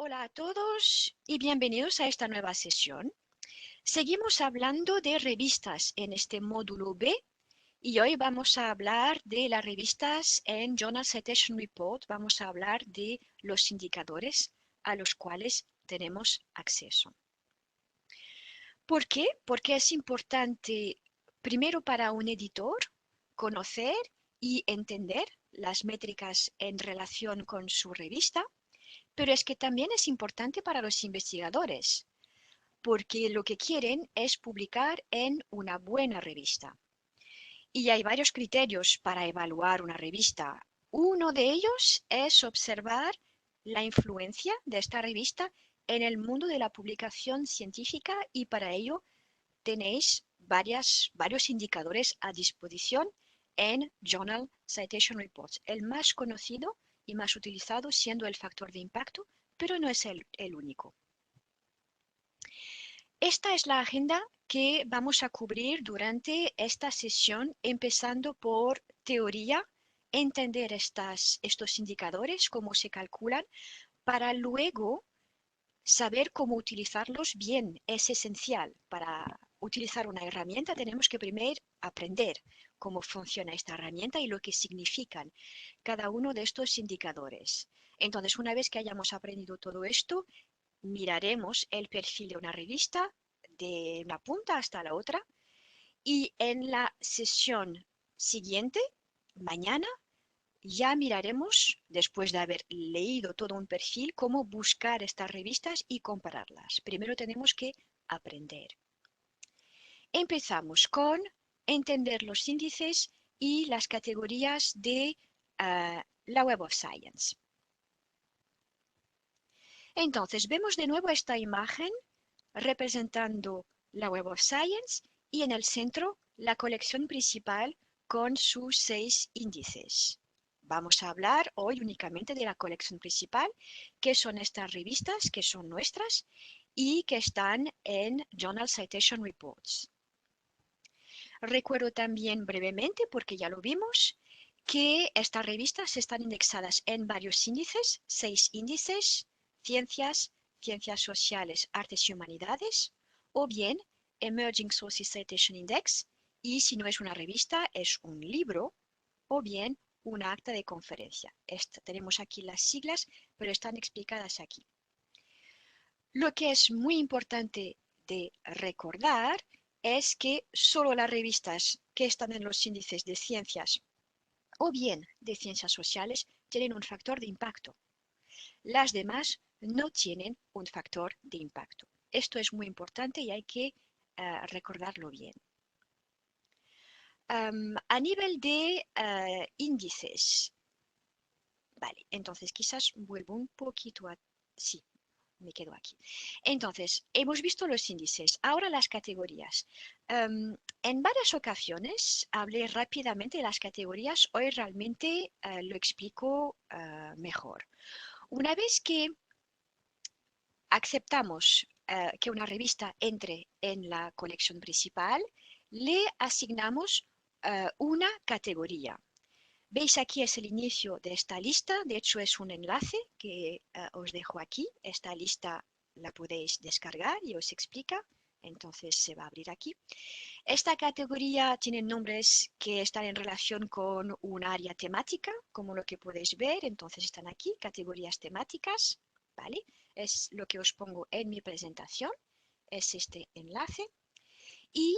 Hola a todos y bienvenidos a esta nueva sesión. Seguimos hablando de revistas en este módulo B y hoy vamos a hablar de las revistas en Journal Citation Report. Vamos a hablar de los indicadores a los cuales tenemos acceso. ¿Por qué? Porque es importante, primero para un editor, conocer y entender las métricas en relación con su revista, pero es que también es importante para los investigadores, porque lo que quieren es publicar en una buena revista. Y hay varios criterios para evaluar una revista. Uno de ellos es observar la influencia de esta revista en el mundo de la publicación científica y para ello tenéis varios indicadores a disposición en Journal Citation Reports. El más conocido y más utilizado siendo el factor de impacto, pero no es el único. Esta es la agenda que vamos a cubrir durante esta sesión, empezando por teoría, entender estos indicadores, cómo se calculan, para luego saber cómo utilizarlos bien. Es esencial. Para utilizar una herramienta tenemos que primero aprender cómo funciona esta herramienta y lo que significan cada uno de estos indicadores. Entonces, una vez que hayamos aprendido todo esto, miraremos el perfil de una revista de una punta hasta la otra y en la sesión siguiente, mañana, ya miraremos, después de haber leído todo un perfil, cómo buscar estas revistas y compararlas. Primero tenemos que aprender. Empezamos con entender los índices y las categorías de la Web of Science. Entonces, vemos de nuevo esta imagen representando la Web of Science y en el centro la colección principal con sus 6 índices. Vamos a hablar hoy únicamente de la colección principal, que son estas revistas que son nuestras y que están en Journal Citation Reports. Recuerdo también brevemente, porque ya lo vimos, que estas revistas están indexadas en varios índices, 6 índices: ciencias, ciencias sociales, artes y humanidades, o bien Emerging Sources Citation Index, y si no es una revista, es un libro, o bien una acta de conferencia. Tenemos aquí las siglas, pero están explicadas aquí. Lo que es muy importante de recordar es que solo las revistas que están en los índices de ciencias o bien de ciencias sociales tienen un factor de impacto. Las demás no tienen un factor de impacto. Esto es muy importante y hay que recordarlo bien. A nivel de índices, vale, entonces quizás vuelvo un poquito a... Sí, me quedo aquí. Entonces, hemos visto los índices, ahora las categorías. En varias ocasiones hablé rápidamente de las categorías, hoy realmente lo explico mejor. Una vez que aceptamos que una revista entre en la colección principal, le asignamos una categoría. Veis aquí es el inicio de esta lista, de hecho es un enlace que os dejo aquí. Esta lista la podéis descargar y os explica, entonces se va a abrir aquí. Esta categoría tiene nombres que están en relación con un área temática, como lo que podéis ver, entonces están aquí, categorías temáticas, ¿vale? Es lo que os pongo en mi presentación, es este enlace. Y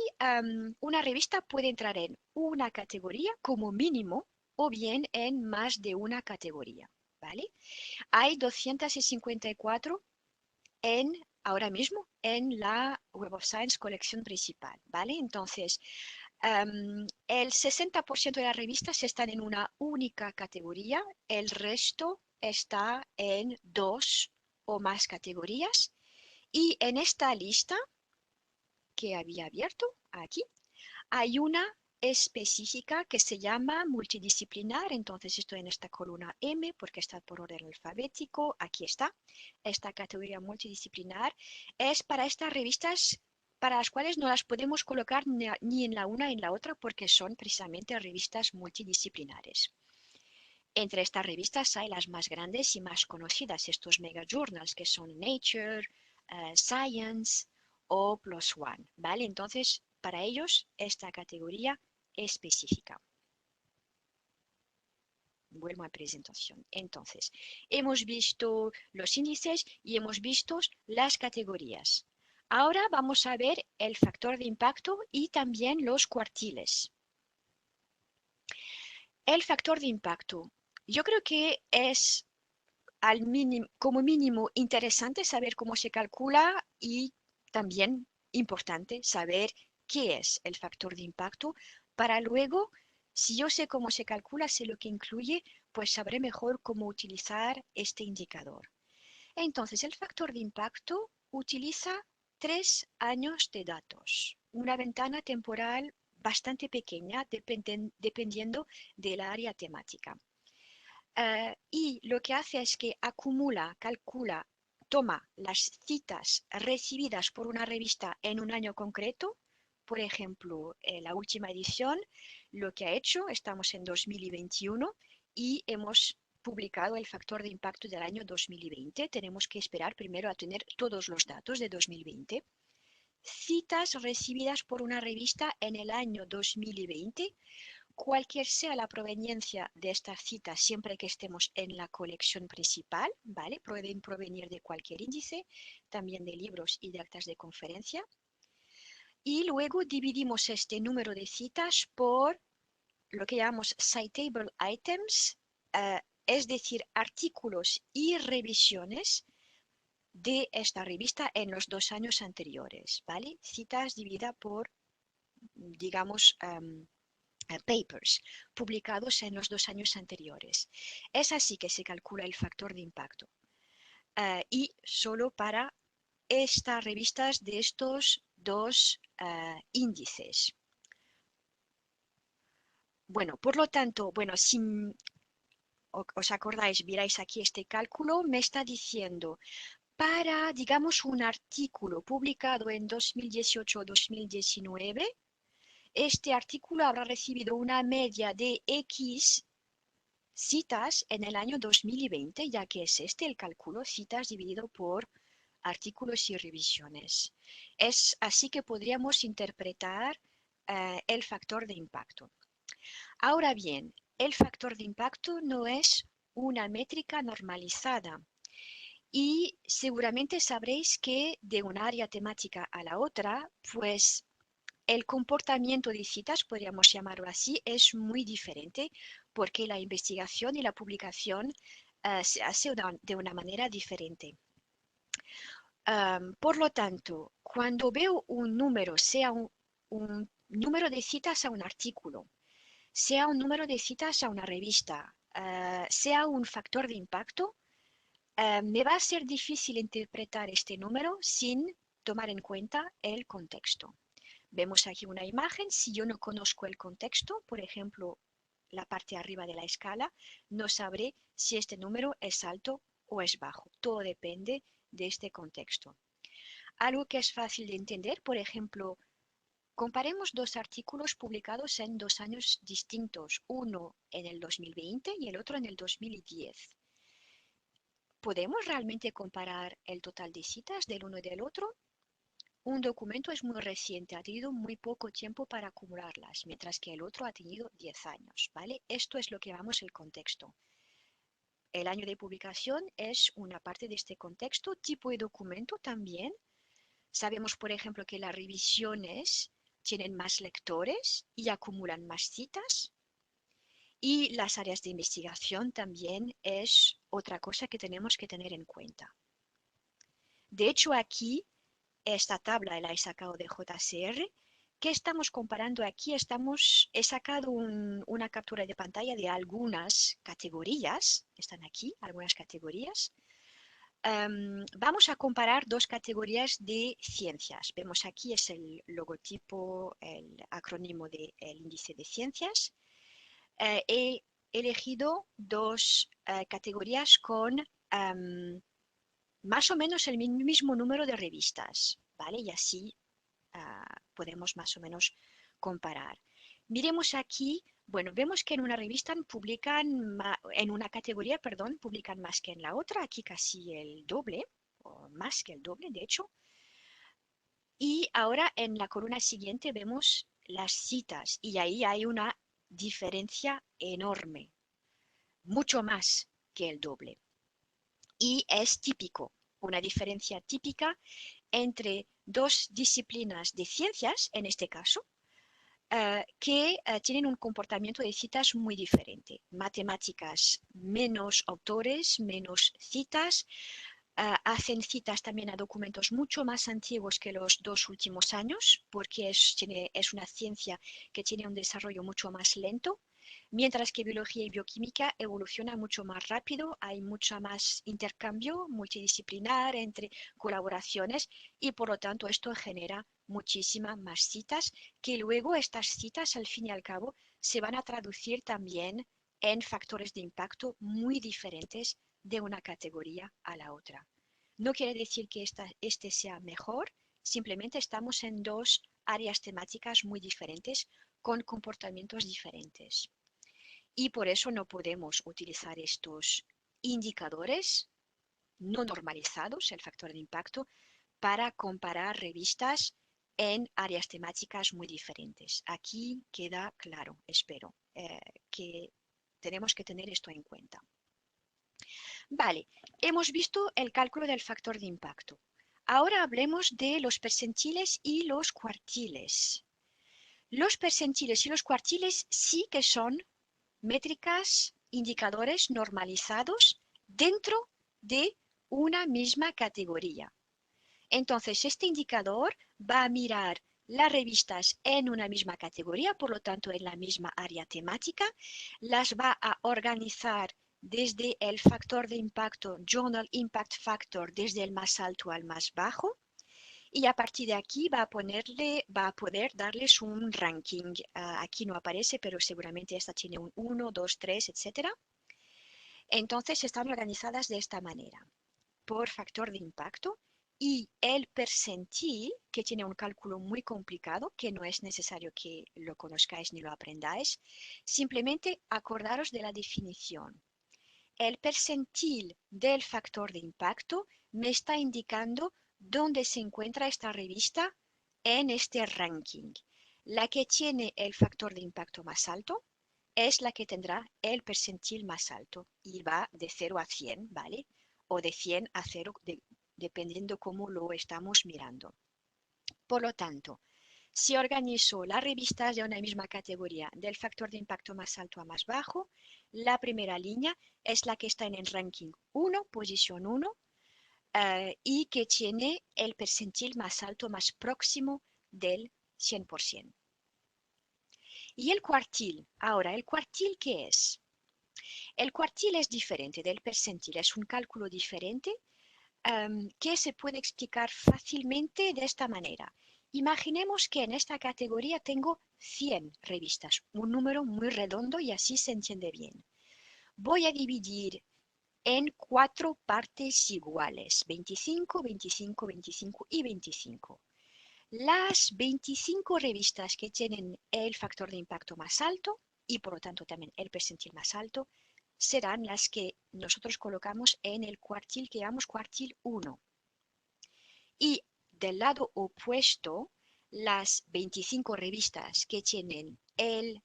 una revista puede entrar en una categoría como mínimo o bien en más de una categoría, ¿vale? Hay 254 ahora mismo en la Web of Science colección principal, ¿vale? Entonces, el 60% de las revistas están en una única categoría, el resto está en 2 o más categorías. Y en esta lista que había abierto aquí, hay una específica que se llama multidisciplinar, entonces estoy en esta columna M porque está por orden alfabético, aquí está, esta categoría multidisciplinar es para estas revistas para las cuales no las podemos colocar ni en la una ni en la otra porque son precisamente revistas multidisciplinares. Entre estas revistas hay las más grandes y más conocidas, estos mega journals que son Nature, Science o PLOS ONE, ¿vale? Entonces, para ellos, esta categoría específica. Vuelvo a presentación. Entonces, hemos visto los índices y hemos visto las categorías. Ahora vamos a ver el factor de impacto y también los cuartiles. El factor de impacto. Yo creo que es como mínimo interesante saber cómo se calcula y también importante saber qué es el factor de impacto para luego, si yo sé cómo se calcula, sé lo que incluye, pues sabré mejor cómo utilizar este indicador. Entonces, el factor de impacto utiliza 3 años de datos, una ventana temporal bastante pequeña dependiendo del área temática. Y lo que hace es que acumula, calcula, toma las citas recibidas por una revista en un año concreto. Por ejemplo, la última edición, lo que ha hecho, estamos en 2021 y hemos publicado el factor de impacto del año 2020. Tenemos que esperar primero a tener todos los datos de 2020. Citas recibidas por una revista en el año 2020. Cualquier sea la proveniencia de estas citas, siempre que estemos en la colección principal, ¿vale? Pueden provenir de cualquier índice, también de libros y de actas de conferencia. Y luego dividimos este número de citas por lo que llamamos citable items, es decir, artículos y revisiones de esta revista en los 2 años anteriores, ¿vale? Citas dividida por, digamos, papers publicados en los 2 años anteriores. Es así que se calcula el factor de impacto. Y solo para estas revistas de estos 2 índices. Bueno, por lo tanto, bueno, si os acordáis, miráis aquí este cálculo, me está diciendo para, digamos, un artículo publicado en 2018 o 2019, este artículo habrá recibido una media de X citas en el año 2020, ya que es este el cálculo, citas dividido por artículos y revisiones. Es así que podríamos interpretar el factor de impacto. Ahora bien, el factor de impacto no es una métrica normalizada y seguramente sabréis que de un área temática a la otra, pues el comportamiento de citas, podríamos llamarlo así, es muy diferente porque la investigación y la publicación se hace de una manera diferente. Por lo tanto, cuando veo un número, sea un número de citas a un artículo, sea un número de citas a una revista, sea un factor de impacto, me va a ser difícil interpretar este número sin tomar en cuenta el contexto. Vemos aquí una imagen, si yo no conozco el contexto, por ejemplo, la parte arriba de la escala, no sabré si este número es alto o es bajo. Todo depende de este contexto. Algo que es fácil de entender, por ejemplo, comparemos 2 artículos publicados en 2 años distintos, uno en el 2020 y el otro en el 2010. ¿Podemos realmente comparar el total de citas del uno y del otro? Un documento es muy reciente, ha tenido muy poco tiempo para acumularlas, mientras que el otro ha tenido 10 años, ¿vale? Esto es lo que llamamos el contexto. El año de publicación es una parte de este contexto, tipo de documento también. Sabemos, por ejemplo, que las revisiones tienen más lectores y acumulan más citas. Y las áreas de investigación también es otra cosa que tenemos que tener en cuenta. De hecho, aquí esta tabla la he sacado de JCR. ¿Qué estamos comparando aquí? He sacado una captura de pantalla de algunas categorías. Están aquí, algunas categorías. Vamos a comparar 2 categorías de ciencias. Vemos aquí es el logotipo, el acrónimo del índice de ciencias. He elegido 2 categorías con más o menos el mismo número de revistas, ¿vale? Y así podemos más o menos comparar. Miremos aquí Bueno, vemos que en una revista en una categoría, perdón, publican más que en la otra, aquí casi el doble, o más que el doble, de hecho. Y ahora en la columna siguiente vemos las citas y ahí hay una diferencia enorme, mucho más que el doble. Y es típico, una diferencia típica entre dos disciplinas de ciencias, en este caso, que tienen un comportamiento de citas muy diferente. Matemáticas, menos autores, menos citas, hacen citas también a documentos mucho más antiguos que los 2 últimos años, porque es una ciencia que tiene un desarrollo mucho más lento, mientras que biología y bioquímica evoluciona mucho más rápido, hay mucho más intercambio multidisciplinar entre colaboraciones y por lo tanto esto genera muchísimas más citas que luego estas citas al fin y al cabo se van a traducir también en factores de impacto muy diferentes de una categoría a la otra. No quiere decir que este sea mejor, simplemente estamos en dos áreas temáticas muy diferentes con comportamientos diferentes. Y por eso no podemos utilizar estos indicadores no normalizados, el factor de impacto, para comparar revistas en áreas temáticas muy diferentes. Aquí queda claro, espero, que tenemos que tener esto en cuenta. Vale, hemos visto el cálculo del factor de impacto. Ahora hablemos de los percentiles y los cuartiles. Los percentiles y los cuartiles sí que son métricas, indicadores normalizados dentro de una misma categoría. Entonces, este indicador va a mirar las revistas en una misma categoría, por lo tanto, en la misma área temática, las va a organizar desde el factor de impacto, Journal Impact Factor, desde el más alto al más bajo, y a partir de aquí va a poder darles un ranking. Aquí no aparece, pero seguramente esta tiene un 1, 2, 3, etc. Entonces están organizadas de esta manera, por factor de impacto, y el percentil, que tiene un cálculo muy complicado, que no es necesario que lo conozcáis ni lo aprendáis, simplemente acordaros de la definición. El percentil del factor de impacto me está indicando dónde se encuentra esta revista en este ranking. La que tiene el factor de impacto más alto es la que tendrá el percentil más alto y va de 0 a 100, ¿vale? O de 100 a 0, dependiendo cómo lo estamos mirando. Por lo tanto, si organizo las revistas de una misma categoría del factor de impacto más alto a más bajo, la primera línea es la que está en el ranking 1, posición 1, y que tiene el percentil más alto, más próximo del 100%. Y el cuartil, ahora, ¿el cuartil qué es? El cuartil es diferente del percentil, es un cálculo diferente que se puede explicar fácilmente de esta manera. Imaginemos que en esta categoría tengo 100 revistas, un número muy redondo y así se entiende bien. Voy a dividir en 4 partes iguales, 25, 25, 25 y 25. Las 25 revistas que tienen el factor de impacto más alto y por lo tanto también el percentil más alto serán las que nosotros colocamos en el cuartil que llamamos cuartil 1. Y del lado opuesto, las 25 revistas que tienen el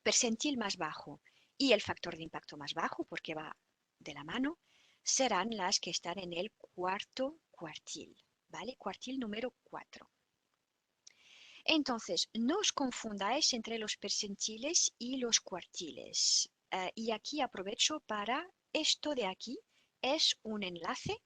percentil más bajo y el factor de impacto más bajo, porque va de la mano, serán las que están en el cuarto cuartil, ¿vale? Cuartil número 4. Entonces, no os confundáis entre los percentiles y los cuartiles. Y aquí aprovecho para esto de aquí. Es un enlace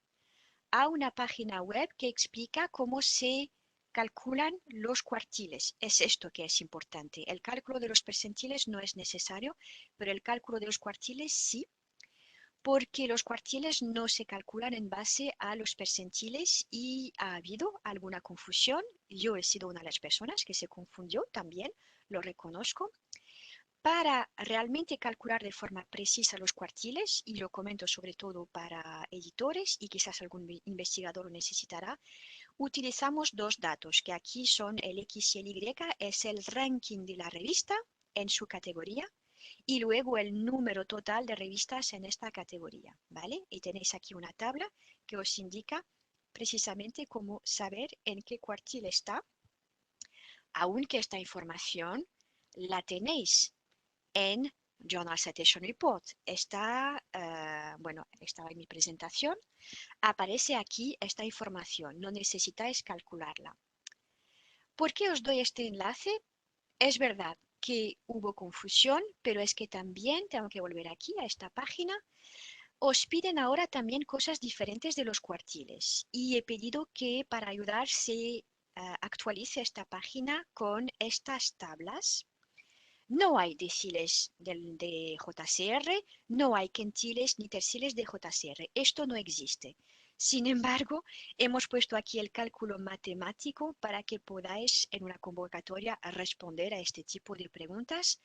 a una página web que explica cómo se calculan los cuartiles. Es esto que es importante. El cálculo de los percentiles no es necesario, pero el cálculo de los cuartiles sí, porque los cuartiles no se calculan en base a los percentiles y ha habido alguna confusión. Yo he sido una de las personas que se confundió también, lo reconozco. Para realmente calcular de forma precisa los cuartiles, y lo comento sobre todo para editores y quizás algún investigador lo necesitará, utilizamos dos datos que aquí son el X y el Y, es el ranking de la revista en su categoría y luego el número total de revistas en esta categoría, ¿vale? Y tenéis aquí una tabla que os indica precisamente cómo saber en qué cuartil está, aunque esta información la tenéis en Journal Citation Report. Bueno, estaba en mi presentación. Aparece aquí esta información, no necesitáis calcularla. ¿Por qué os doy este enlace? Es verdad que hubo confusión, pero es que también tengo que volver aquí a esta página. Os piden ahora también cosas diferentes de los cuartiles y he pedido que para ayudar se actualice esta página con estas tablas. No hay deciles de JCR, no hay quintiles ni terciles de JCR. Esto no existe. Sin embargo, hemos puesto aquí el cálculo matemático para que podáis en una convocatoria responder a este tipo de preguntas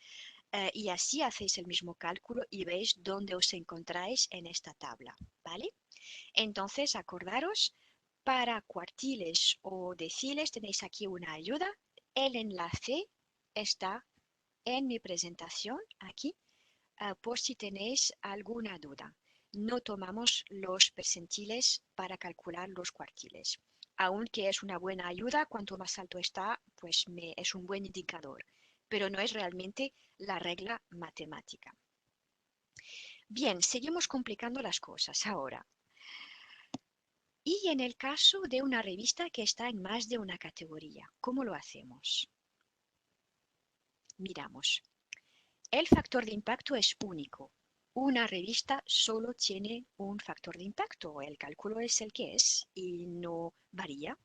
y así hacéis el mismo cálculo y veis dónde os encontráis en esta tabla, ¿vale? Entonces, acordaros, para cuartiles o deciles tenéis aquí una ayuda. El enlace está en mi presentación aquí por si tenéis alguna duda. No tomamos los percentiles para calcular los cuartiles. Aunque es una buena ayuda, cuanto más alto está, pues es un buen indicador, pero no es realmente la regla matemática. Bien, seguimos complicando las cosas ahora. Y en el caso de una revista que está en más de una categoría, ¿cómo lo hacemos? Miramos. El factor de impacto es único. Una revista solo tiene un factor de impacto. El cálculo es el que es y no varía.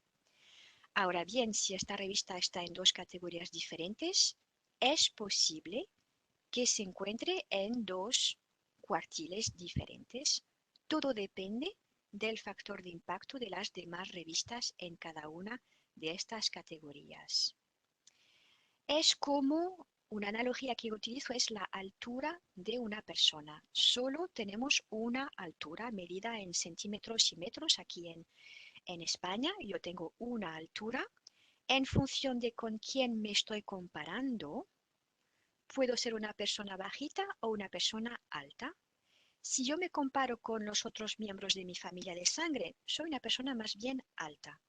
Ahora bien, si esta revista está en dos categorías diferentes, es posible que se encuentre en dos cuartiles diferentes. Todo depende del factor de impacto de las demás revistas en cada una de estas categorías. Es como una analogía que utilizo es la altura de una persona. Solo tenemos una altura medida en centímetros y metros aquí en España. Yo tengo una altura. En función de con quién me estoy comparando, puedo ser una persona bajita o una persona alta. Si yo me comparo con los otros miembros de mi familia de sangre, soy una persona más bien alta.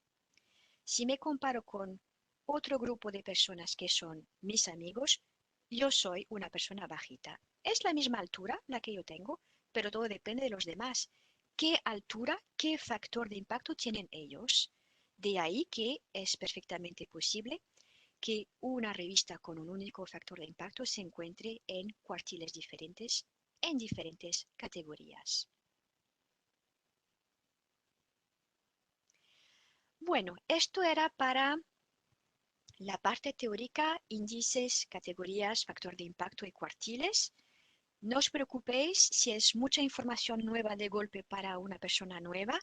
Si me comparo con otro grupo de personas que son mis amigos, yo soy una persona bajita. Es la misma altura la que yo tengo, pero todo depende de los demás. ¿Qué altura, qué factor de impacto tienen ellos? De ahí que es perfectamente posible que una revista con un único factor de impacto se encuentre en cuartiles diferentes, en diferentes categorías. Bueno, esto era para la parte teórica, índices, categorías, factor de impacto y cuartiles. No os preocupéis si es mucha información nueva de golpe para una persona nueva.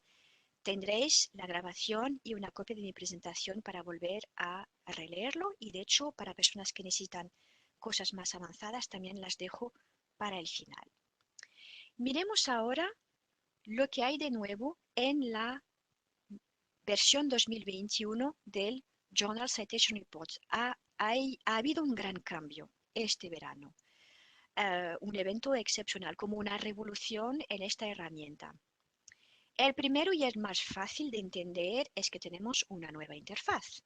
Tendréis la grabación y una copia de mi presentación para volver a releerlo y de hecho para personas que necesitan cosas más avanzadas también las dejo para el final. Miremos ahora lo que hay de nuevo en la versión 2021 del Journal Citation Reports. Ha habido un gran cambio este verano. Un evento excepcional, como una revolución en esta herramienta. El primero y el más fácil de entender es que tenemos una nueva interfaz.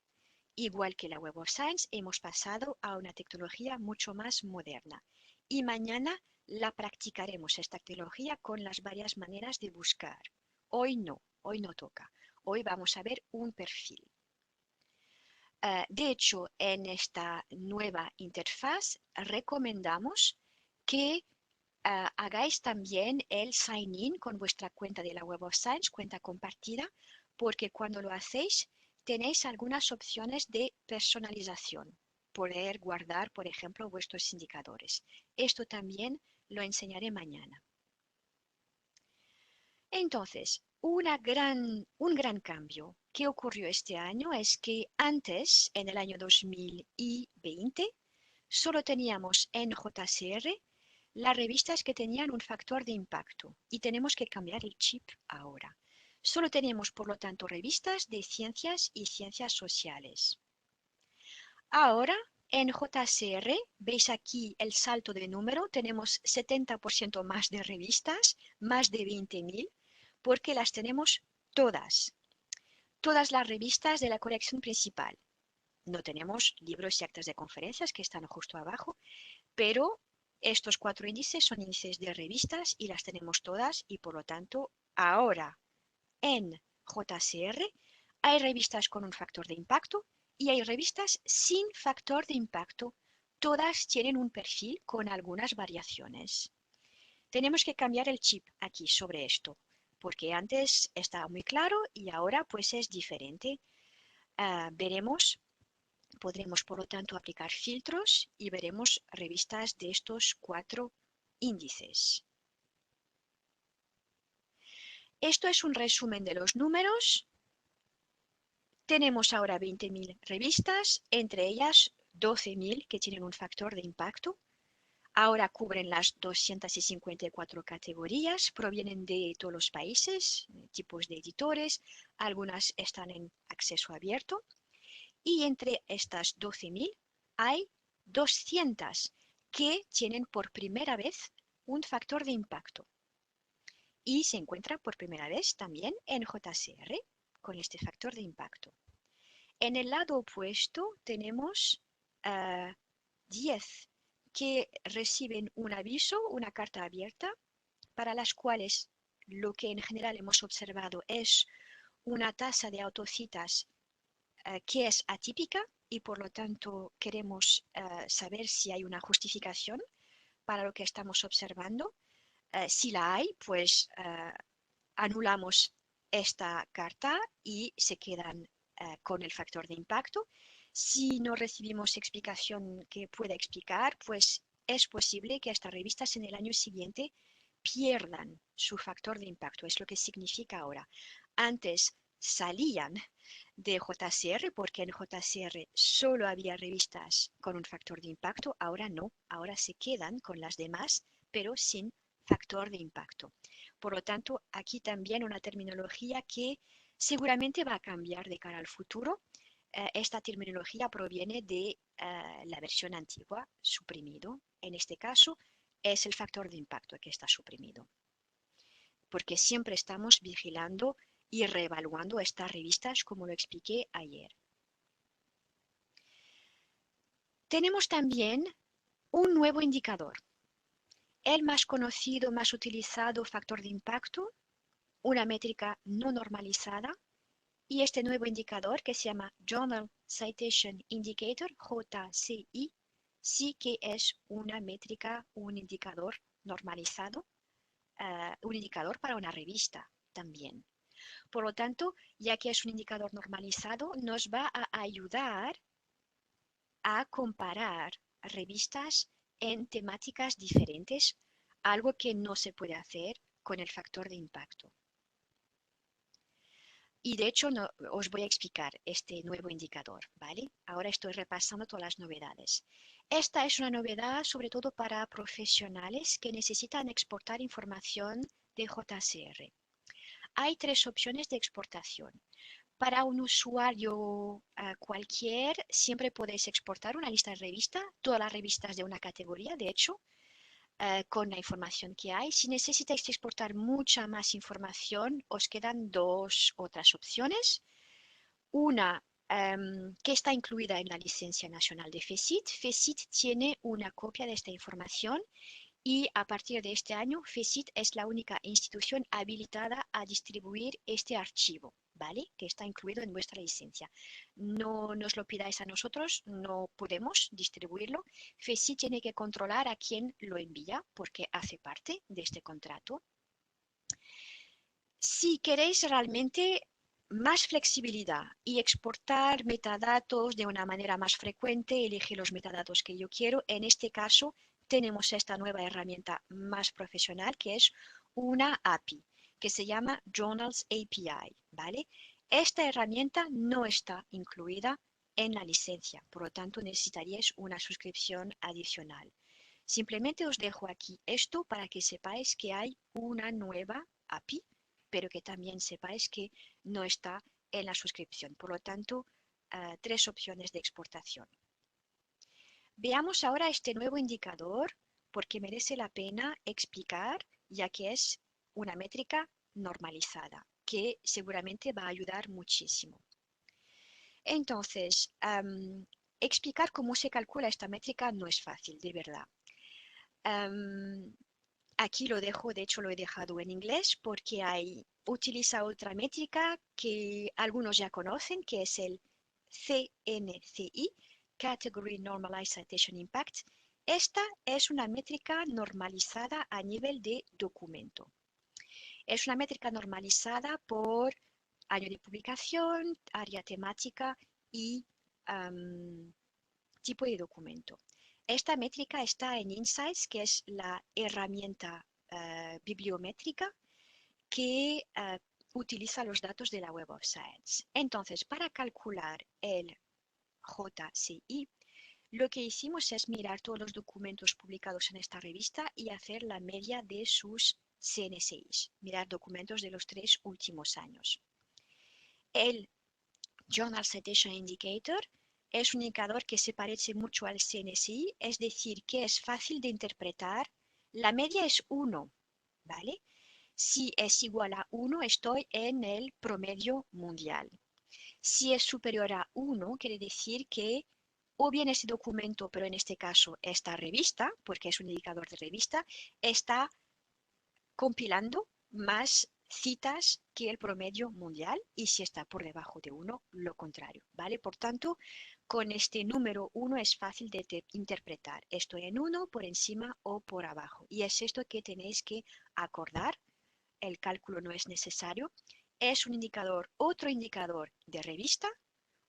Igual que la Web of Science, hemos pasado a una tecnología mucho más moderna. Y mañana la practicaremos esta tecnología con las varias maneras de buscar. Hoy no toca. Hoy vamos a ver un perfil. De hecho, en esta nueva interfaz recomendamos que hagáis también el sign-in con vuestra cuenta de la Web of Science, cuenta compartida, porque cuando lo hacéis tenéis algunas opciones de personalización. Poder guardar, por ejemplo, vuestros indicadores. Esto también lo enseñaré mañana. Entonces, un gran cambio que ocurrió este año es que antes, en el año 2020, solo teníamos en JCR las revistas que tenían un factor de impacto y tenemos que cambiar el chip ahora. Solo tenemos, por lo tanto, revistas de ciencias y ciencias sociales. Ahora, En JCR, veis aquí el salto de número, tenemos 70% más de revistas, más de 20.000, porque las tenemos todas. Todas las revistas de la colección principal. No tenemos libros y actas de conferencias que están justo abajo, pero estos 4 índices son índices de revistas y las tenemos todas y por lo tanto ahora en JCR hay revistas con un factor de impacto y hay revistas sin factor de impacto. Todas tienen un perfil con algunas variaciones. Tenemos que cambiar el chip aquí sobre esto, porque antes estaba muy claro y ahora pues es diferente. Podremos por lo tanto aplicar filtros y veremos revistas de estos 4 índices. Esto es un resumen de los números. Tenemos ahora 20.000 revistas, entre ellas 12.000 que tienen un factor de impacto. Ahora cubren las 254 categorías, provienen de todos los países, tipos de editores, algunas están en acceso abierto. Y entre estas 12.000 hay 200 que tienen por primera vez un factor de impacto. Y se encuentra por primera vez también en JCR con este factor de impacto. En el lado opuesto tenemos 10 que reciben un aviso, una carta abierta, para las cuales lo que en general hemos observado es una tasa de autocitas que es atípica y por lo tanto queremos saber si hay una justificación para lo que estamos observando. Si la hay, pues anulamos esta carta y se quedan con el factor de impacto. Si no recibimos explicación que pueda explicar, pues es posible que estas revistas en el año siguiente pierdan su factor de impacto. Es lo que significa ahora. Antes salían de JCR porque en JCR solo había revistas con un factor de impacto, ahora no, ahora se quedan con las demás, pero sin factor de impacto. Por lo tanto, aquí también una terminología que seguramente va a cambiar de cara al futuro. Esta terminología proviene de la versión antigua, suprimido. En este caso, es el factor de impacto que está suprimido. Porque siempre estamos vigilando y reevaluando estas revistas como lo expliqué ayer. Tenemos también un nuevo indicador. El más conocido, más utilizado factor de impacto, una métrica no normalizada, y este nuevo indicador que se llama Journal Citation Indicator, JCI, sí que es una métrica, un indicador normalizado, un indicador para una revista también. Por lo tanto, ya que es un indicador normalizado, nos va a ayudar a comparar revistas en temáticas diferentes, algo que no se puede hacer con el factor de impacto. Y de hecho os voy a explicar este nuevo indicador, ¿vale? Ahora estoy repasando todas las novedades. Esta es una novedad sobre todo para profesionales que necesitan exportar información de JCR. Hay 3 opciones de exportación. Para un usuario cualquier, siempre podéis exportar una lista de revistas, todas las revistas de una categoría, de hecho, con la información que hay. Si necesitáis exportar mucha más información, os quedan 2 otras opciones. Una que está incluida en la licencia nacional de FECIT. FECIT tiene una copia de esta información y a partir de este año, FECIT es la única institución habilitada a distribuir este archivo, ¿vale? Que está incluido en vuestra licencia. No nos lo pidáis a nosotros, no podemos distribuirlo. FECIT tiene que controlar a quién lo envía porque hace parte de este contrato. Si queréis realmente más flexibilidad y exportar metadatos de una manera más frecuente, elegir los metadatos que yo quiero. En este caso, tenemos esta nueva herramienta más profesional que es una API que se llama Journals API, ¿vale? Esta herramienta no está incluida en la licencia, por lo tanto necesitaríais una suscripción adicional. Simplemente os dejo aquí esto para que sepáis que hay una nueva API, pero que también sepáis que no está en la suscripción. Por lo tanto, 3 opciones de exportación. Veamos ahora este nuevo indicador porque merece la pena explicar, ya que es una métrica normalizada, que seguramente va a ayudar muchísimo. Entonces, explicar cómo se calcula esta métrica no es fácil, de verdad. Aquí lo dejo, de hecho lo he dejado en inglés porque utiliza otra métrica que algunos ya conocen, que es el CNCI, Category Normalized Citation Impact. Esta es una métrica normalizada a nivel de documento. Es una métrica normalizada por año de publicación, área temática y tipo de documento. Esta métrica está en Insights, que es la herramienta bibliométrica que utiliza los datos de la Web of Science. Entonces, para calcular el JCI, lo que hicimos es mirar todos los documentos publicados en esta revista y hacer la media de sus CNCIs, mirar documentos de los 3 últimos años. El Journal Citation Indicator es un indicador que se parece mucho al CNCI, es decir, que es fácil de interpretar. La media es 1, ¿vale? Si es igual a 1, estoy en el promedio mundial. Si es superior a 1, quiere decir que o bien ese documento, pero en este caso esta revista, porque es un indicador de revista, está compilando más citas que el promedio mundial y si está por debajo de 1, lo contrario, ¿vale? Por tanto, con este número 1 es fácil de interpretar. Estoy en 1 por encima o por abajo. Y es esto que tenéis que acordar. El cálculo no es necesario. Es un indicador, otro indicador de revista,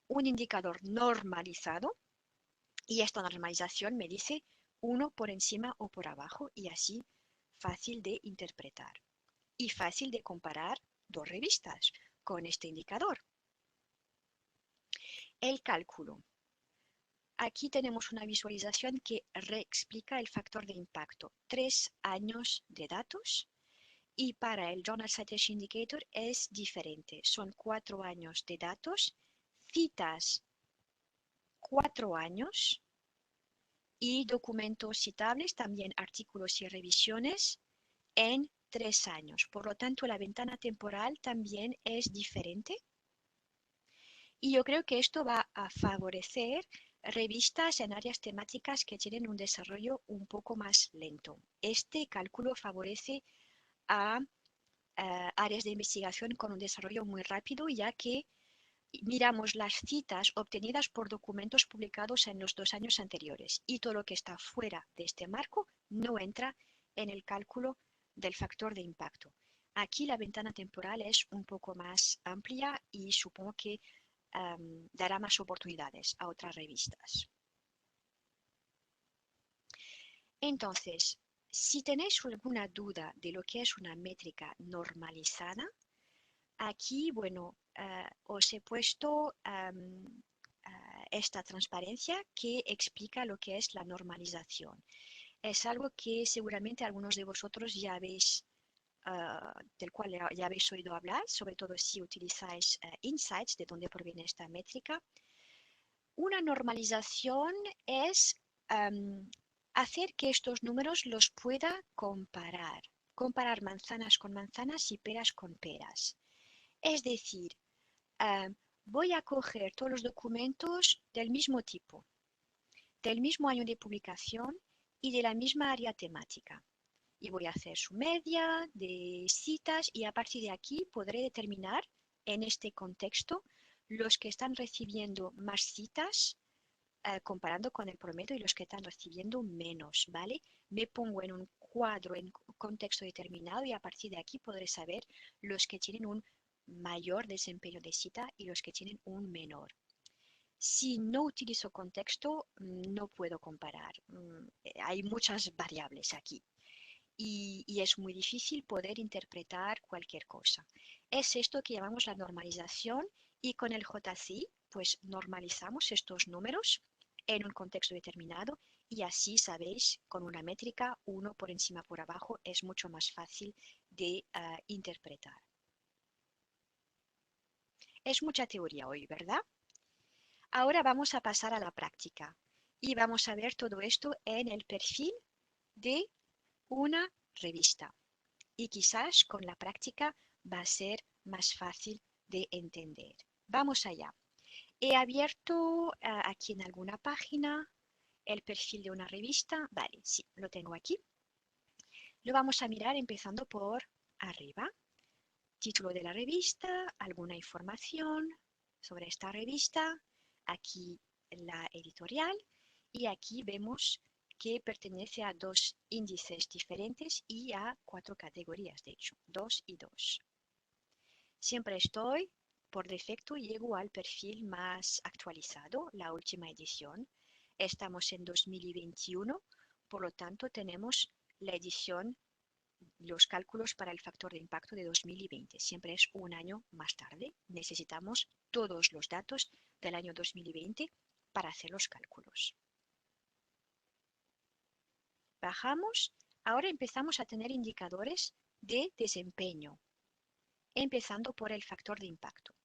un indicador normalizado y esta normalización me dice 1 por encima o por abajo y así fácil de interpretar y fácil de comparar dos revistas con este indicador. El cálculo. Aquí tenemos una visualización que reexplica el factor de impacto. 3 años de datos y para el Journal Citation Indicator es diferente. Son 4 años de datos, citas 4 años y documentos citables, también artículos y revisiones en 3 años. Por lo tanto, la ventana temporal también es diferente. Y yo creo que esto va a favorecer revistas en áreas temáticas que tienen un desarrollo un poco más lento. Este cálculo favorece a áreas de investigación con un desarrollo muy rápido, ya que miramos las citas obtenidas por documentos publicados en los 2 años anteriores y todo lo que está fuera de este marco no entra en el cálculo del factor de impacto. Aquí la ventana temporal es un poco más amplia y supongo que dará más oportunidades a otras revistas. Entonces, si tenéis alguna duda de lo que es una métrica normalizada, aquí, bueno, os he puesto esta transparencia que explica lo que es la normalización. Es algo que seguramente algunos de vosotros ya habéis, del cual ya habéis oído hablar, sobre todo si utilizáis Insights, de donde proviene esta métrica. Una normalización es hacer que estos números los pueda comparar manzanas con manzanas y peras con peras. Es decir, voy a coger todos los documentos del mismo tipo, del mismo año de publicación y de la misma área temática. Y voy a hacer su media de citas y a partir de aquí podré determinar en este contexto los que están recibiendo más citas comparando con el promedio y los que están recibiendo menos, ¿vale? Me pongo en un cuadro, en un contexto determinado y a partir de aquí podré saber los que tienen un mayor desempeño de cita y los que tienen un menor. Si no utilizo contexto, no puedo comparar. Hay muchas variables aquí y es muy difícil poder interpretar cualquier cosa. Es esto que llamamos la normalización y con el JCI pues normalizamos estos números en un contexto determinado y así sabéis con una métrica uno por encima por abajo es mucho más fácil de interpretar. Es mucha teoría hoy, ¿verdad? Ahora vamos a pasar a la práctica. Y vamos a ver todo esto en el perfil de una revista. Y quizás con la práctica va a ser más fácil de entender. Vamos allá. He abierto aquí en alguna página el perfil de una revista. Vale, sí, lo tengo aquí. Lo vamos a mirar empezando por arriba. Título de la revista, alguna información sobre esta revista. Aquí la editorial. Y aquí vemos que pertenece a dos índices diferentes y a 4 categorías, de hecho, 2 y 2. Siempre estoy, por defecto, llego al perfil más actualizado, la última edición. Estamos en 2021, por lo tanto tenemos la edición, los cálculos para el factor de impacto de 2020. Siempre es un año más tarde. Necesitamos todos los datos del año 2020 para hacer los cálculos. Bajamos, ahora empezamos a tener indicadores de desempeño, empezando por el factor de impacto.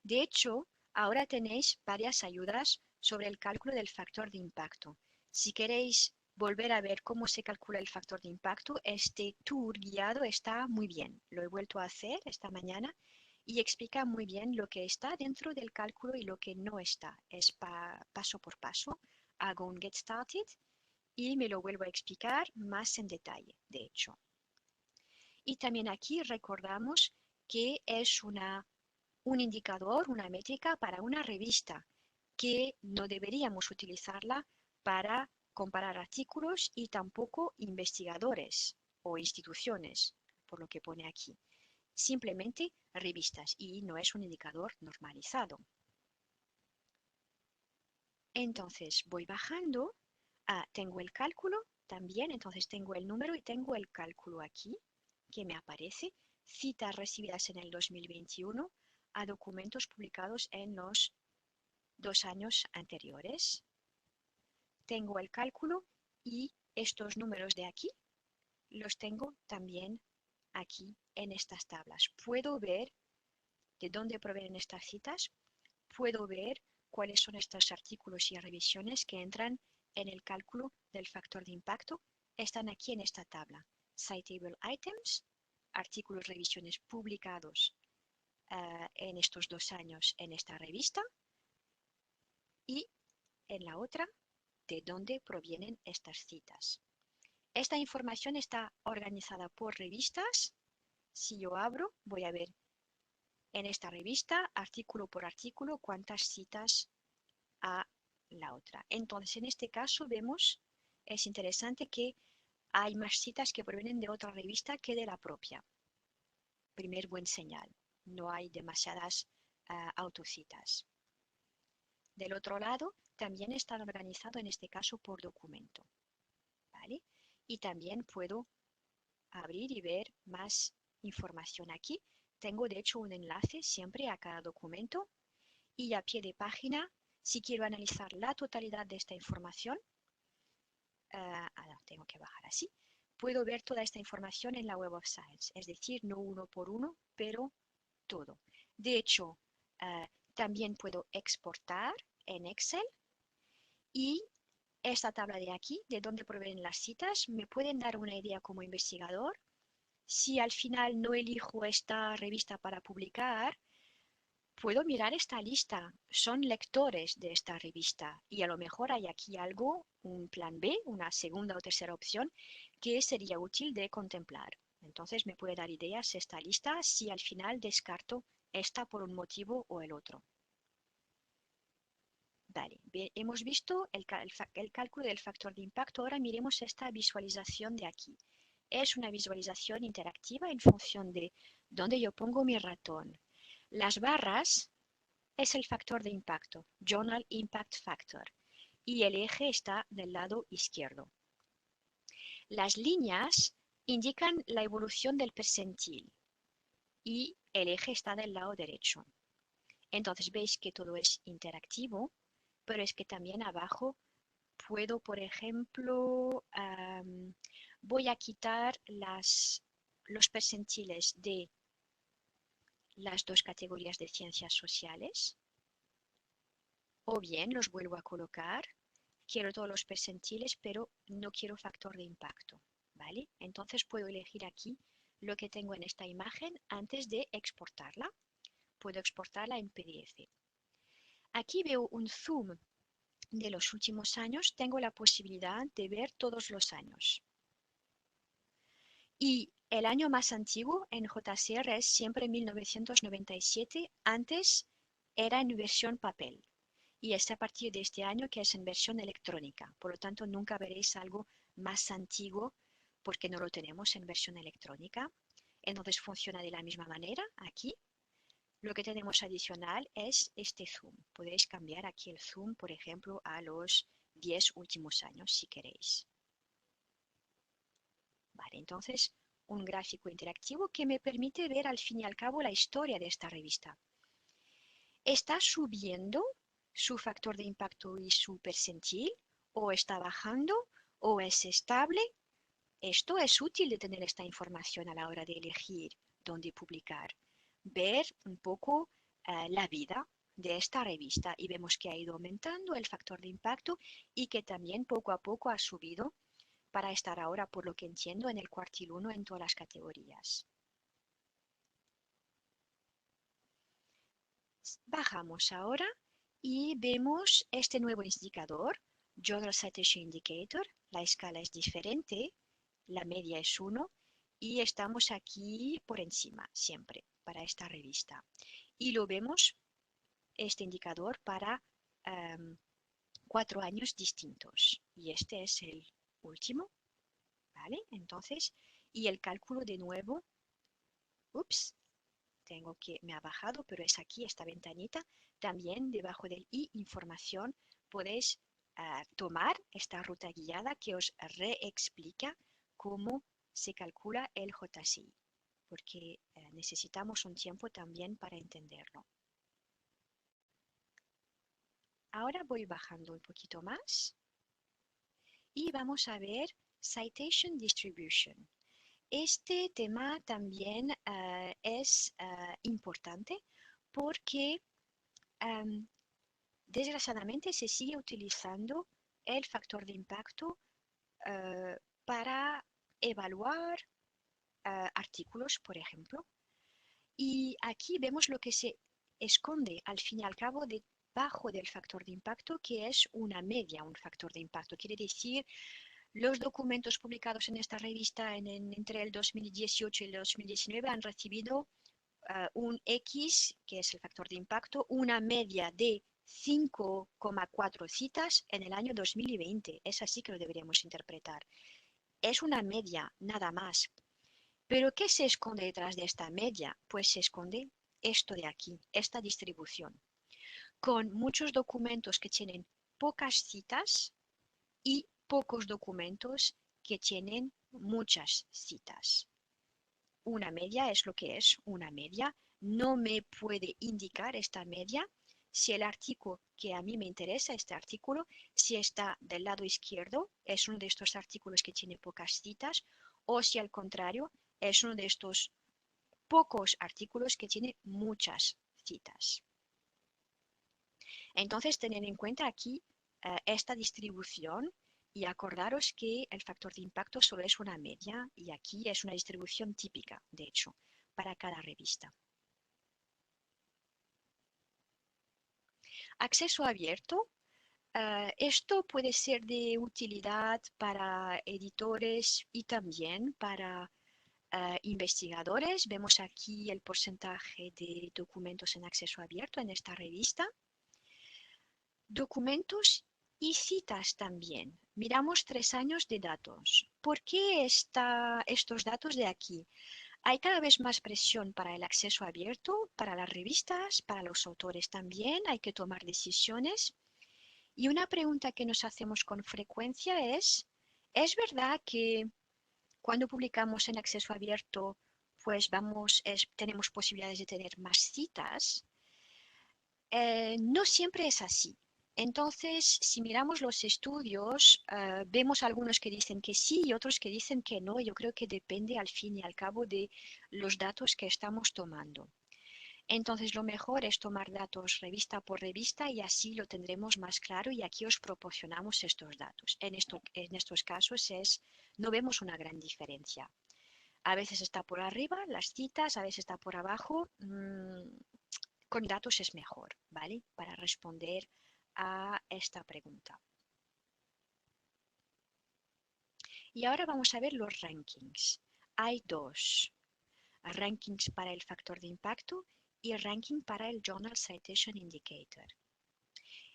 De hecho, ahora tenéis varias ayudas sobre el cálculo del factor de impacto. Si queréis volver a ver cómo se calcula el factor de impacto, este tour guiado está muy bien. Lo he vuelto a hacer esta mañana y explica muy bien lo que está dentro del cálculo y lo que no está. Es paso por paso. Hago un Get Started y me lo vuelvo a explicar más en detalle, de hecho. Y también aquí recordamos que es un indicador, una métrica para una revista, que no deberíamos utilizarla para comparar artículos y tampoco investigadores o instituciones, por lo que pone aquí. Simplemente revistas y no es un indicador normalizado. Entonces voy bajando. Tengo el cálculo también, entonces tengo el número y tengo el cálculo aquí que me aparece. Citas recibidas en el 2021 a documentos publicados en los 2 años anteriores. Tengo el cálculo y estos números de aquí los tengo también aquí en estas tablas. Puedo ver de dónde provienen estas citas, puedo ver cuáles son estos artículos y revisiones que entran en el cálculo del factor de impacto. Están aquí en esta tabla. Citable Items, artículos, revisiones publicados en estos 2 años en esta revista, y en la otra, de dónde provienen estas citas. Esta información está organizada por revistas. Si yo abro, voy a ver en esta revista, artículo por artículo, cuántas citas a la otra. Entonces, en este caso vemos, es interesante que hay más citas que provienen de otra revista que de la propia. Primer buen señal. No hay demasiadas autocitas. Del otro lado, también está organizado en este caso por documento. ¿Vale? Y también puedo abrir y ver más información aquí. Tengo de hecho un enlace siempre a cada documento y a pie de página, si quiero analizar la totalidad de esta información, tengo que bajar así, puedo ver toda esta información en la Web of Science, es decir, no uno por uno, pero todo. De hecho, también puedo exportar en Excel y esta tabla de aquí, de dónde provienen las citas, me pueden dar una idea como investigador. Si al final no elijo esta revista para publicar, puedo mirar esta lista. Son lectores de esta revista y a lo mejor hay aquí algo, un plan B, una segunda o tercera opción que sería útil de contemplar. Entonces me puede dar ideas esta lista si al final descarto esta por un motivo o el otro. Vale, bien, hemos visto el cálculo del factor de impacto. Ahora miremos esta visualización de aquí. Es una visualización interactiva en función de dónde yo pongo mi ratón. Las barras es el factor de impacto, Journal Impact Factor, y el eje está del lado izquierdo. Las líneas indican la evolución del percentil y el eje está del lado derecho. Entonces veis que todo es interactivo, pero es que también abajo puedo, por ejemplo, voy a quitar los percentiles de las dos categorías de ciencias sociales, O bien los vuelvo a colocar, quiero todos los percentiles, pero no quiero factor de impacto, ¿vale? Entonces puedo elegir aquí lo que tengo en esta imagen antes de exportarla. Puedo exportarla en PDF. Aquí veo un zoom de los últimos años. Tengo la posibilidad de ver todos los años. Y el año más antiguo en JCR es siempre 1997. Antes era en versión papel. Y es a partir de este año que es en versión electrónica. Por lo tanto, nunca veréis algo más antiguo porque no lo tenemos en versión electrónica. Entonces funciona de la misma manera aquí. Lo que tenemos adicional es este zoom. Podéis cambiar aquí el zoom, por ejemplo, a los 10 últimos años si queréis. Vale, entonces un gráfico interactivo que me permite ver al fin y al cabo la historia de esta revista. ¿Está subiendo su factor de impacto y su percentil? ¿O está bajando? ¿O es estable? Esto es útil de tener esta información a la hora de elegir dónde publicar. Ver un poco la vida de esta revista y vemos que ha ido aumentando el factor de impacto y que también poco a poco ha subido para estar ahora, por lo que entiendo, en el cuartil 1 en todas las categorías. Bajamos ahora y vemos este nuevo indicador, Journal Citation Indicator. La escala es diferente, la media es 1 y estamos aquí por encima siempre para esta revista. Y lo vemos, este indicador, para 4 años distintos. Y este es el último, ¿vale? Entonces, y el cálculo de nuevo, ups, me ha bajado, pero es aquí esta ventanita. También debajo del i información podéis tomar esta ruta guiada que os reexplica cómo se calcula el JCI, porque necesitamos un tiempo también para entenderlo. Ahora voy bajando un poquito más y vamos a ver Citation Distribution. Este tema también es importante porque desgraciadamente se sigue utilizando el factor de impacto para evaluar artículos, por ejemplo. Y aquí vemos lo que se esconde al fin y al cabo debajo del factor de impacto, que es una media, un factor de impacto. Quiere decir, los documentos publicados en esta revista entre el 2018 y el 2019 han recibido un X, que es el factor de impacto, una media de 5,4 citas en el año 2020. Es así que lo deberíamos interpretar. Es una media, nada más. Pero ¿qué se esconde detrás de esta media? Pues se esconde esto de aquí, esta distribución, con muchos documentos que tienen pocas citas y pocos documentos que tienen muchas citas. Una media es lo que es una media. No me puede indicar esta media si el artículo que a mí me interesa, este artículo, si está del lado izquierdo, es uno de estos artículos que tiene pocas citas, o si al contrario, es uno de estos pocos artículos que tiene muchas citas. Entonces, tener en cuenta aquí esta distribución y acordaros que el factor de impacto solo es una media y aquí es una distribución típica, de hecho, para cada revista. Acceso abierto. Esto puede ser de utilidad para editores y también para investigadores. Vemos aquí el porcentaje de documentos en acceso abierto en esta revista. Documentos y citas también. Miramos 3 años de datos. ¿Por qué estos datos de aquí? Hay cada vez más presión para el acceso abierto, para las revistas, para los autores también. Hay que tomar decisiones. Y una pregunta que nos hacemos con frecuencia ¿es verdad que cuando publicamos en acceso abierto, pues tenemos posibilidades de tener más citas? No siempre es así. Entonces, si miramos los estudios, vemos algunos que dicen que sí y otros que dicen que no. Yo creo que depende al fin y al cabo de los datos que estamos tomando. Entonces lo mejor es tomar datos revista por revista y así lo tendremos más claro y aquí os proporcionamos estos datos. En estos casos no vemos una gran diferencia. A veces está por arriba las citas, a veces está por abajo. Con datos es mejor, ¿vale? Para responder a esta pregunta. Y ahora vamos a ver los rankings. Hay dos. Rankings para el factor de impacto y ranking para el Journal Citation Indicator.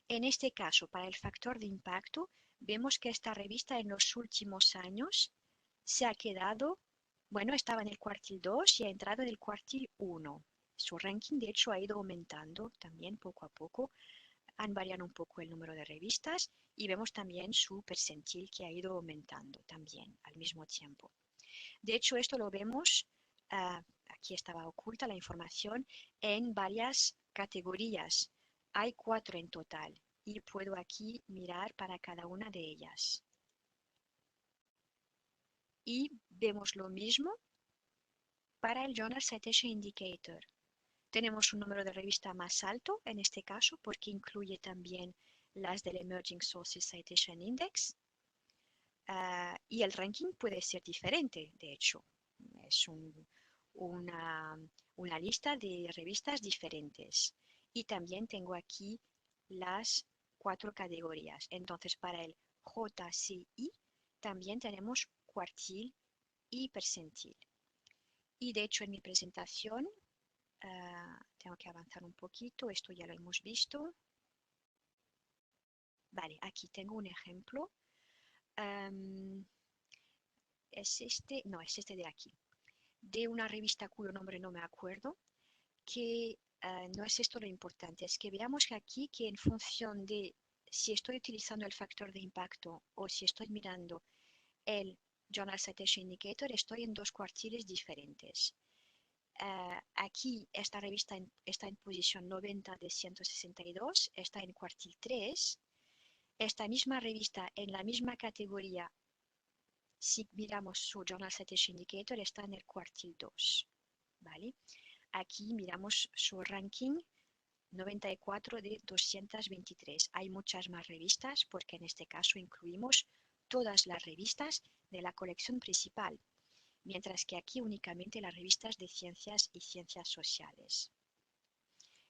En este caso, para el factor de impacto, vemos que esta revista en los últimos años se ha quedado, bueno, estaba en el cuartil 2 y ha entrado en el cuartil 1. Su ranking, de hecho, ha ido aumentando también poco a poco. Han variado un poco el número de revistas y vemos también su percentil que ha ido aumentando también al mismo tiempo. De hecho, esto lo vemos, aquí estaba oculta la información, en varias categorías. Hay 4 en total y puedo aquí mirar para cada una de ellas. Y vemos lo mismo para el Journal Citation Indicator. Tenemos un número de revista más alto en este caso porque incluye también las del Emerging Sources Citation Index. Y el ranking puede ser diferente, de hecho. Es una lista de revistas diferentes. Y también tengo aquí las 4 categorías. Entonces, para el JCI también tenemos cuartil y percentil. Y de hecho, en mi presentación, tengo que avanzar un poquito. Esto ya lo hemos visto. Vale, aquí tengo un ejemplo. Es este de aquí, de una revista cuyo nombre no me acuerdo, que no es esto lo importante, es que veamos que aquí que en función de si estoy utilizando el factor de impacto o si estoy mirando el Journal Citation Indicator, estoy en dos cuartiles diferentes. Aquí esta revista está en posición 90 de 162, está en cuartil 3. Esta misma revista en la misma categoría, si miramos su Journal Citation Indicator, está en el cuartil 2. ¿Vale? Aquí miramos su ranking 94 de 223. Hay muchas más revistas porque en este caso incluimos todas las revistas de la colección principal, mientras que aquí únicamente las revistas de ciencias y ciencias sociales.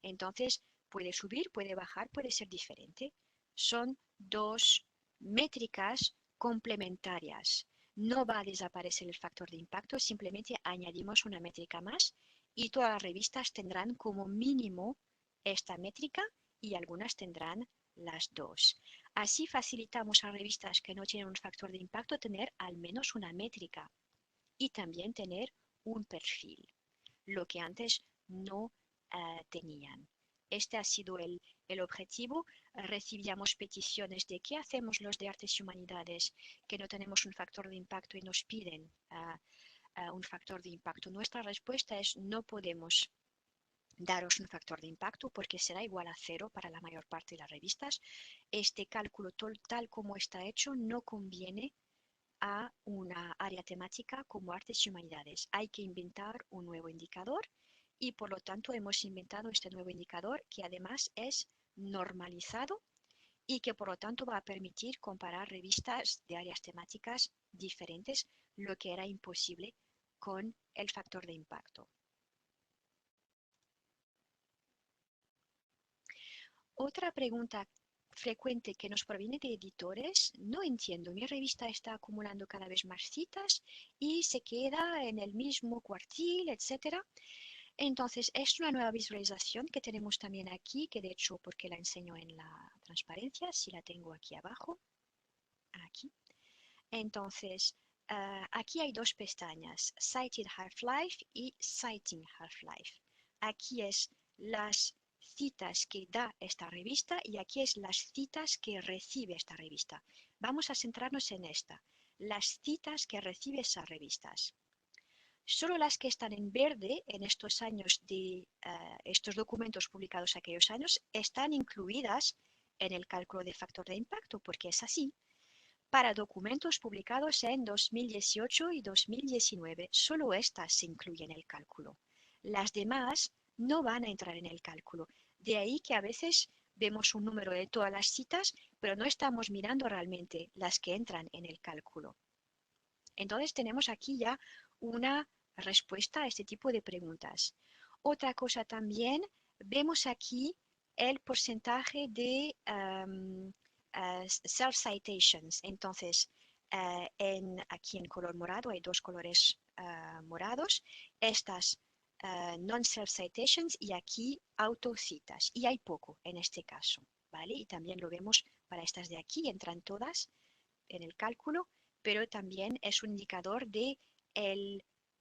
Entonces, puede subir, puede bajar, puede ser diferente. Son dos métricas complementarias. No va a desaparecer el factor de impacto, simplemente añadimos una métrica más y todas las revistas tendrán como mínimo esta métrica y algunas tendrán las dos. Así facilitamos a revistas que no tienen un factor de impacto tener al menos una métrica y también tener un perfil, lo que antes no tenían. Este ha sido el objetivo. Recibíamos peticiones de qué hacemos los de artes y humanidades que no tenemos un factor de impacto y nos piden un factor de impacto. Nuestra respuesta es no podemos daros un factor de impacto porque será igual a 0 para la mayor parte de las revistas. Este cálculo tal como está hecho no conviene a una área temática como artes y humanidades. Hay que inventar un nuevo indicador y por lo tanto hemos inventado este nuevo indicador que además es normalizado y que por lo tanto va a permitir comparar revistas de áreas temáticas diferentes, lo que era imposible con el factor de impacto. Otra pregunta frecuente que nos proviene de editores: no entiendo, mi revista está acumulando cada vez más citas y se queda en el mismo cuartil, etc. Entonces, es una nueva visualización que tenemos también aquí, que de hecho, porque la enseño en la transparencia, si la tengo aquí abajo, aquí. Entonces, aquí hay dos pestañas, Cited Half-Life y Citing Half-Life. Aquí es las citas que da esta revista y aquí es las citas que recibe esta revista. Vamos a centrarnos en esta, las citas que recibe esas revistas. Solo las que están en verde en estos años de estos documentos publicados aquellos años están incluidas en el cálculo de factor de impacto, porque es así. Para documentos publicados en 2018 y 2019, solo estas se incluyen en el cálculo. Las demás no van a entrar en el cálculo. De ahí que a veces vemos un número de todas las citas, pero no estamos mirando realmente las que entran en el cálculo. Entonces tenemos aquí ya una respuesta a este tipo de preguntas. Otra cosa también, vemos aquí el porcentaje de self-citations. Entonces, aquí en color morado hay dos colores morados. Estas non-self-citations y aquí autocitas. Y hay poco en este caso, ¿vale? Y también lo vemos para estas de aquí, entran todas en el cálculo, pero también es un indicador de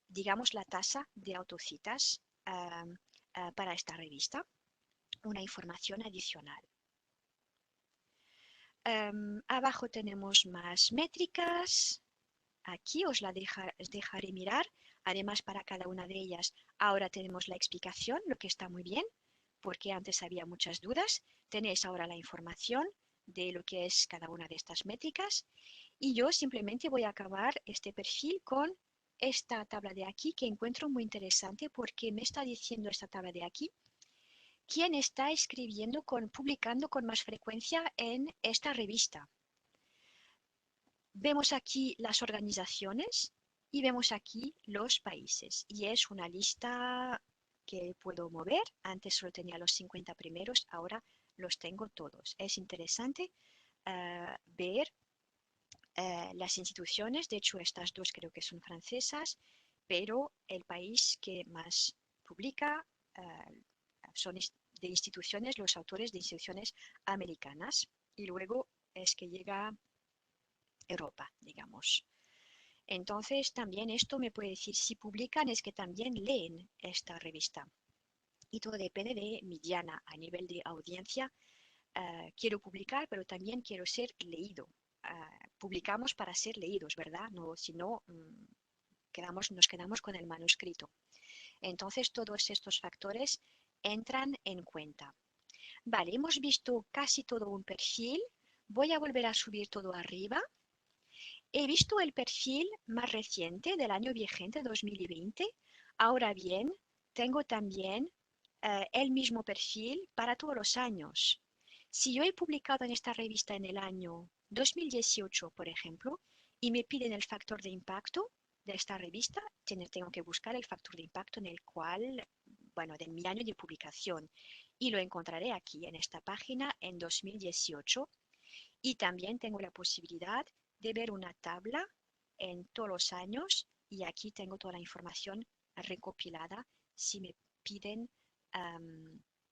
digamos, la tasa de autocitas para esta revista, una información adicional. Abajo tenemos más métricas. Aquí os dejaré mirar. Además, para cada una de ellas, ahora tenemos la explicación, lo que está muy bien, porque antes había muchas dudas. Tenéis ahora la información de lo que es cada una de estas métricas. Y yo simplemente voy a acabar este perfil con esta tabla de aquí que encuentro muy interesante porque me está diciendo esta tabla de aquí quién está publicando con más frecuencia en esta revista. Vemos aquí las organizaciones y vemos aquí los países. Y es una lista que puedo mover. Antes solo tenía los 50 primeros, ahora los tengo todos. Es interesante ver las instituciones. De hecho, estas dos creo que son francesas, pero el país que más publica son de instituciones, los autores de instituciones americanas. Y luego es que llega Europa, digamos. Entonces, también esto me puede decir, si publican es que también leen esta revista. Y todo depende de mi diana a nivel de audiencia. Quiero publicar, pero también quiero ser leído. Publicamos para ser leídos, ¿verdad? No, si no, nos quedamos con el manuscrito. Entonces, todos estos factores entran en cuenta. Vale, hemos visto casi todo un perfil. Voy a volver a subir todo arriba. He visto el perfil más reciente del año vigente 2020. Ahora bien, tengo también el mismo perfil para todos los años. Si yo he publicado en esta revista en el año 2018, por ejemplo, y me piden el factor de impacto de esta revista, tengo que buscar el factor de impacto en el cual, bueno, de mi año de publicación. Y lo encontraré aquí en esta página en 2018. Y también tengo la posibilidad de ver una tabla en todos los años y aquí tengo toda la información recopilada si me piden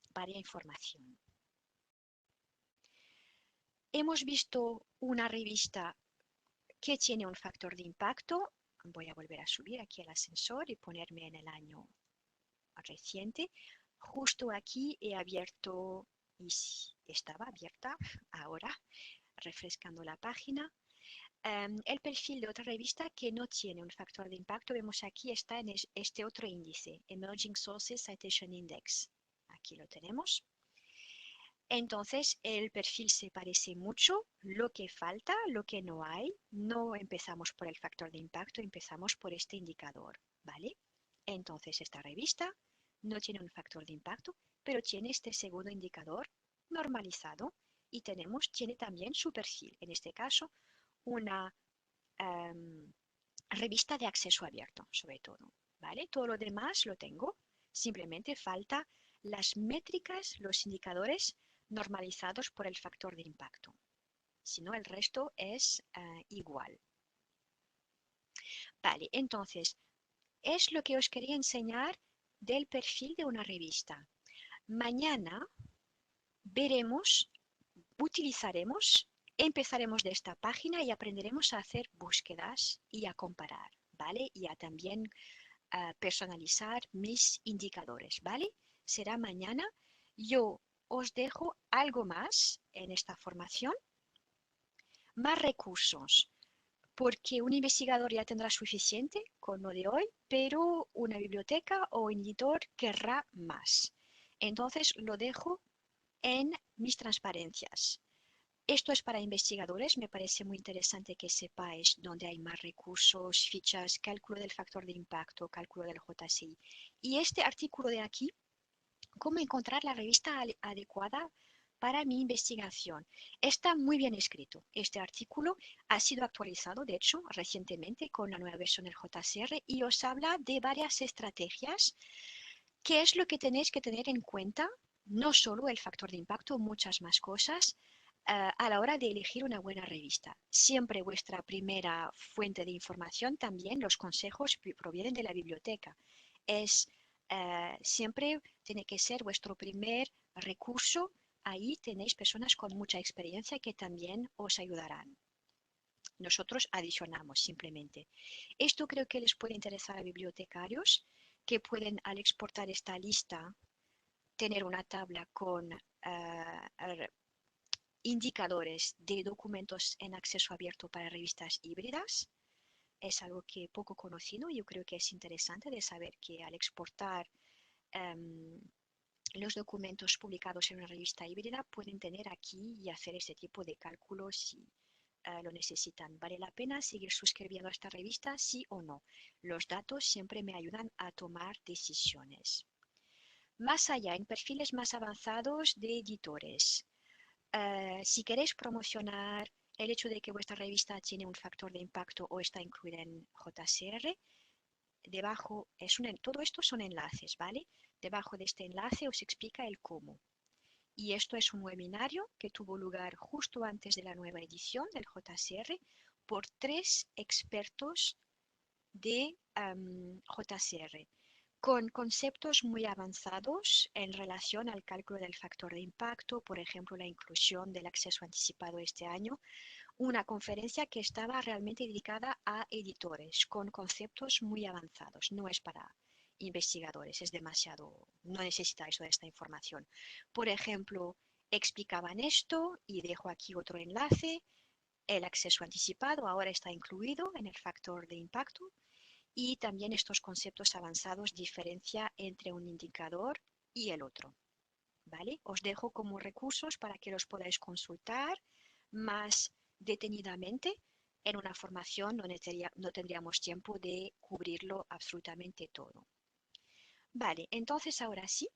varias información. Hemos visto una revista que tiene un factor de impacto. Voy a volver a subir aquí el ascensor y ponerme en el año reciente. Justo aquí he abierto, y estaba abierta ahora, refrescando la página. El perfil de otra revista que no tiene un factor de impacto, vemos aquí está en este otro índice, Emerging Sources Citation Index. Aquí lo tenemos. Entonces, el perfil se parece mucho, lo que falta, lo que no hay, no empezamos por el factor de impacto, empezamos por este indicador, ¿vale? Entonces, esta revista no tiene un factor de impacto, pero tiene este segundo indicador normalizado y tiene también su perfil, en este caso, una revista de acceso abierto, sobre todo, ¿vale? Todo lo demás lo tengo, simplemente falta las métricas, los indicadores normalizados por el factor de impacto. Si no, el resto es igual. Vale, entonces, es lo que os quería enseñar del perfil de una revista. Mañana veremos, empezaremos de esta página y aprenderemos a hacer búsquedas y a comparar, ¿vale? Y a también personalizar mis indicadores, ¿vale? Será mañana. Yo os dejo algo más en esta formación, más recursos, porque un investigador ya tendrá suficiente con lo de hoy, pero una biblioteca o un editor querrá más. Entonces lo dejo en mis transparencias. Esto es para investigadores, me parece muy interesante que sepáis dónde hay más recursos, fichas, cálculo del factor de impacto, cálculo del JSI. Y este artículo de aquí cómo encontrar la revista adecuada para mi investigación. Está muy bien escrito. Este artículo ha sido actualizado, de hecho, recientemente con la nueva versión del JCR y os habla de varias estrategias. ¿Qué es lo que tenéis que tener en cuenta? No solo el factor de impacto, muchas más cosas a la hora de elegir una buena revista. Siempre vuestra primera fuente de información, también los consejos provienen de la biblioteca. Siempre tiene que ser vuestro primer recurso. Ahí tenéis personas con mucha experiencia que también os ayudarán. Nosotros adicionamos simplemente. Esto creo que les puede interesar a bibliotecarios que pueden, al exportar esta lista, tener una tabla con indicadores de documentos en acceso abierto para revistas híbridas. Es algo que poco conocido. Yo creo que es interesante de saber que al exportar los documentos publicados en una revista híbrida pueden tener aquí y hacer este tipo de cálculos si lo necesitan. ¿Vale la pena seguir suscribiendo a esta revista? Sí o no. Los datos siempre me ayudan a tomar decisiones. Más allá, en perfiles más avanzados de editores. Si queréis promocionar el hecho de que vuestra revista tiene un factor de impacto o está incluida en JCR, debajo todo esto son enlaces, ¿vale? Debajo de este enlace os explica el cómo. Y esto es un webinario que tuvo lugar justo antes de la nueva edición del JCR por 3 expertos de JCR con conceptos muy avanzados en relación al cálculo del factor de impacto, por ejemplo, la inclusión del acceso anticipado este año, una conferencia que estaba realmente dedicada a editores con conceptos muy avanzados, no es para investigadores, es demasiado, no necesitáis toda esta información. Por ejemplo, explicaban esto y dejo aquí otro enlace, el acceso anticipado ahora está incluido en el factor de impacto y también estos conceptos avanzados diferencia entre un indicador y el otro. ¿Vale? Os dejo como recursos para que los podáis consultar más detenidamente. En una formación no tendríamos tiempo de cubrirlo absolutamente todo. Vale, entonces ahora sí,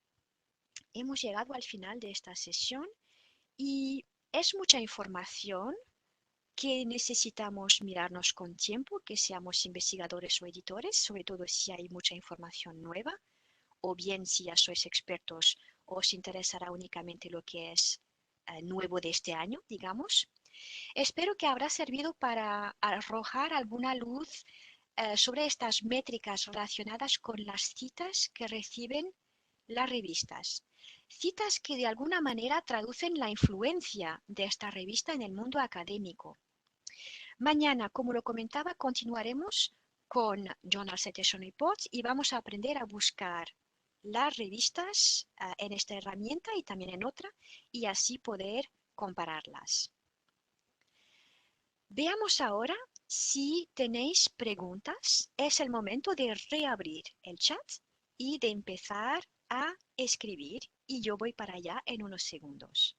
hemos llegado al final de esta sesión y es mucha información que necesitamos mirarnos con tiempo, que seamos investigadores o editores, sobre todo si hay mucha información nueva, o bien si ya sois expertos os interesará únicamente lo que es nuevo de este año, digamos. Espero que habrá servido para arrojar alguna luz sobre estas métricas relacionadas con las citas que reciben las revistas. Citas que de alguna manera traducen la influencia de esta revista en el mundo académico. Mañana, como lo comentaba, continuaremos con Journal Citation Reports y vamos a aprender a buscar las revistas en esta herramienta y también en otra y así poder compararlas. Veamos ahora si tenéis preguntas. Es el momento de reabrir el chat y de empezar a escribir y yo voy para allá en unos segundos.